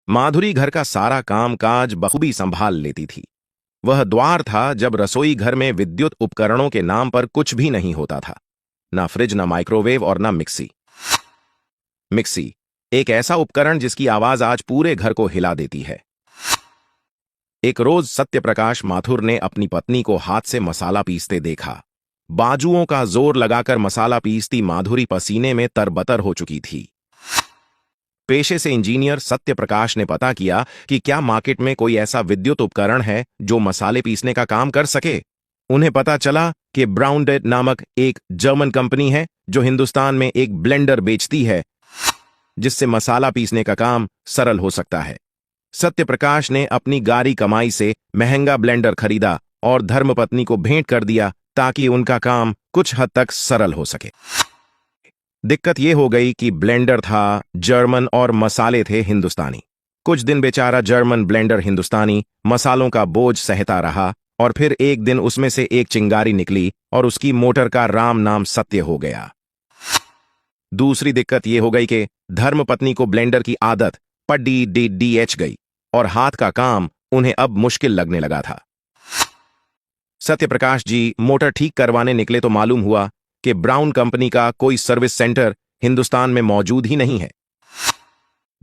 माधुरी घर का सारा काम काज बखूबी संभाल लेती थी। वह द्वार था जब रसोई घर में विद्युत उपकरणों के नाम पर कुछ भी नहीं होता था। ना फ्रिज, ना माइक्रोवेव और ना मिक्सी। मिक्सी एक ऐसा उपकरण जिसकी आवाज आज पूरे घर को हिला देती है। एक रोज सत्यप्रकाश माथुर ने अपनी पत्नी को हाथ से मसाला पीसते देखा। बाजुओं का जोर लगाकर मसाला पीसती माधुरी पसीने में तरबतर हो चुकी थी। पेशे से इंजीनियर सत्यप्रकाश ने पता किया कि क्या मार्केट में कोई ऐसा विद्युत उपकरण है जो मसाले पीसने का काम कर सके। उन्हें पता चला कि ब्राउनडेट नामक एक जर्मन कंपनी है जो हिंदुस्तान में एक ब्लेंडर बेचती है जिससे मसाला पीसने का काम सरल हो सकता है। सत्यप्रकाश ने अपनी गारी कमाई से महंगा ब्लेंडर खरीदा और धर्मपत्नी को भेंट कर दिया ताकि उनका काम कुछ हद तक सरल हो सके। दिक्कत यह हो गई कि ब्लेंडर था जर्मन और मसाले थे हिंदुस्तानी। कुछ दिन बेचारा जर्मन ब्लेंडर हिंदुस्तानी मसालों का बोझ सहता रहा और फिर एक दिन उसमें से एक चिंगारी निकली और उसकी मोटर का राम नाम सत्य हो गया। दूसरी दिक्कत यह हो गई कि धर्मपत्नी को ब्लेंडर की आदत पड़ी गई और हाथ का काम उन्हें अब मुश्किल लगने लगा था। सत्यप्रकाश जी मोटर ठीक करवाने निकले तो मालूम हुआ कि ब्राउन कंपनी का कोई सर्विस सेंटर हिंदुस्तान में मौजूद ही नहीं है।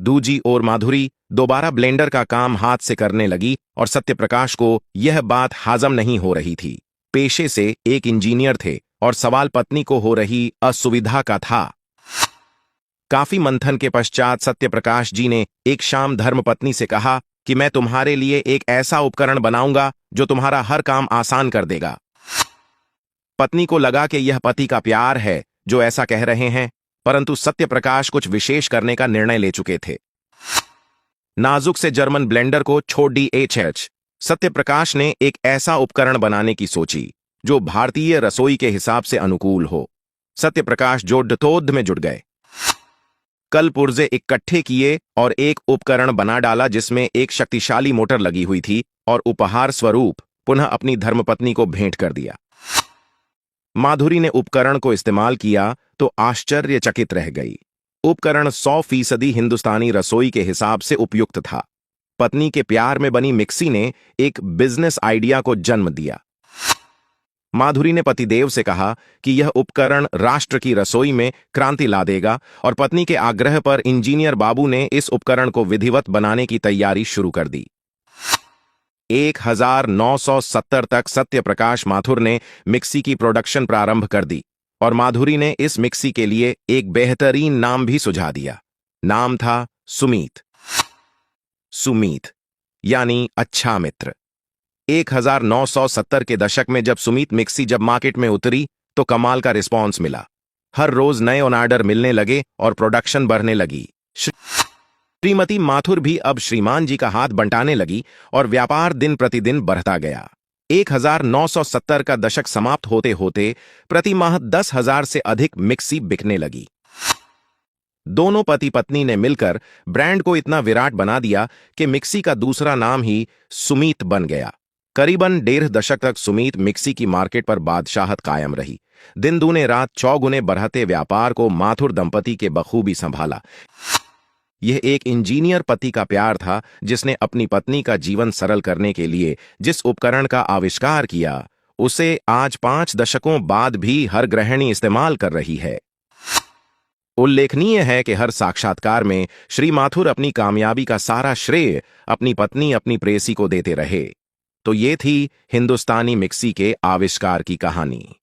दूजी ओर माधुरी दोबारा ब्लेंडर का काम हाथ से करने लगी और सत्यप्रकाश को यह बात हाजम नहीं हो रही थी। पेशे से एक इंजीनियर थे और सवाल पत्नी को हो रही असुविधा का था। काफी मंथन के पश्चात सत्यप्रकाश जी ने एक शाम धर्मपत्नी से कहा कि मैं तुम्हारे लिए एक ऐसा उपकरण बनाऊंगा जो तुम्हारा हर काम आसान कर देगा। पत्नी को लगा कि यह पति का प्यार है जो ऐसा कह रहे हैं, परंतु सत्यप्रकाश कुछ विशेष करने का निर्णय ले चुके थे। नाजुक से जर्मन ब्लेंडर को छोड़ दी सत्यप्रकाश ने एक ऐसा उपकरण बनाने की सोची जो भारतीय रसोई के हिसाब से अनुकूल हो। सत्यप्रकाश जोड़-तोड़ में जुट गए। कल पुर्जे इकट्ठे किए और एक उपकरण बना डाला जिसमें एक शक्तिशाली मोटर लगी हुई थी और उपहार स्वरूप पुनः अपनी धर्मपत्नी को भेंट कर दिया। माधुरी ने उपकरण को इस्तेमाल किया तो आश्चर्यचकित रह गई। उपकरण 100% हिंदुस्तानी रसोई के हिसाब से उपयुक्त था। पत्नी के प्यार में बनी मिक्सी ने एक बिजनेस आइडिया को जन्म दिया। माधुरी ने पतिदेव से कहा कि यह उपकरण राष्ट्र की रसोई में क्रांति ला देगा और पत्नी के आग्रह पर इंजीनियर बाबू ने इस उपकरण को विधिवत बनाने की तैयारी शुरू कर दी। 1970 तक सत्यप्रकाश माथुर ने मिक्सी की प्रोडक्शन प्रारंभ कर दी और माधुरी ने इस मिक्सी के लिए एक बेहतरीन नाम भी सुझा दिया। नाम था सुमीत। सुमीत यानी अच्छा मित्र। 1970 के दशक में जब सुमीत मिक्सी जब मार्केट में उतरी तो कमाल का रिस्पॉन्स मिला। हर रोज नए ऑर्डर मिलने लगे और प्रोडक्शन बढ़ने लगी। श्रीमती माथुर भी अब श्रीमान जी का हाथ बंटाने लगी और व्यापार दिन प्रतिदिन बढ़ता गया। 1970 का दशक समाप्त होते होते प्रति माह 10,000 से अधिक मिक्सी बिकने लगी। दोनों पति पत्नी ने मिलकर ब्रांड को इतना विराट बना दिया कि मिक्सी का दूसरा नाम ही सुमीत बन गया। करीबन 1.5 दशक तक सुमीत मिक्सी की मार्केट पर बादशाहत कायम रही। दिन दूने रात चौगुने बढ़ते व्यापार को माथुर दंपति के बखूबी संभाला। यह एक इंजीनियर पति का प्यार था जिसने अपनी पत्नी का जीवन सरल करने के लिए जिस उपकरण का आविष्कार किया उसे आज 5 दशकों बाद भी हर गृहिणी इस्तेमाल कर रही है। उल्लेखनीय है कि हर साक्षात्कार में श्री माथुर अपनी कामयाबी का सारा श्रेय अपनी पत्नी अपनी प्रेयसी को देते रहे। तो ये थी हिंदुस्तानी मिक्सी के आविष्कार की कहानी।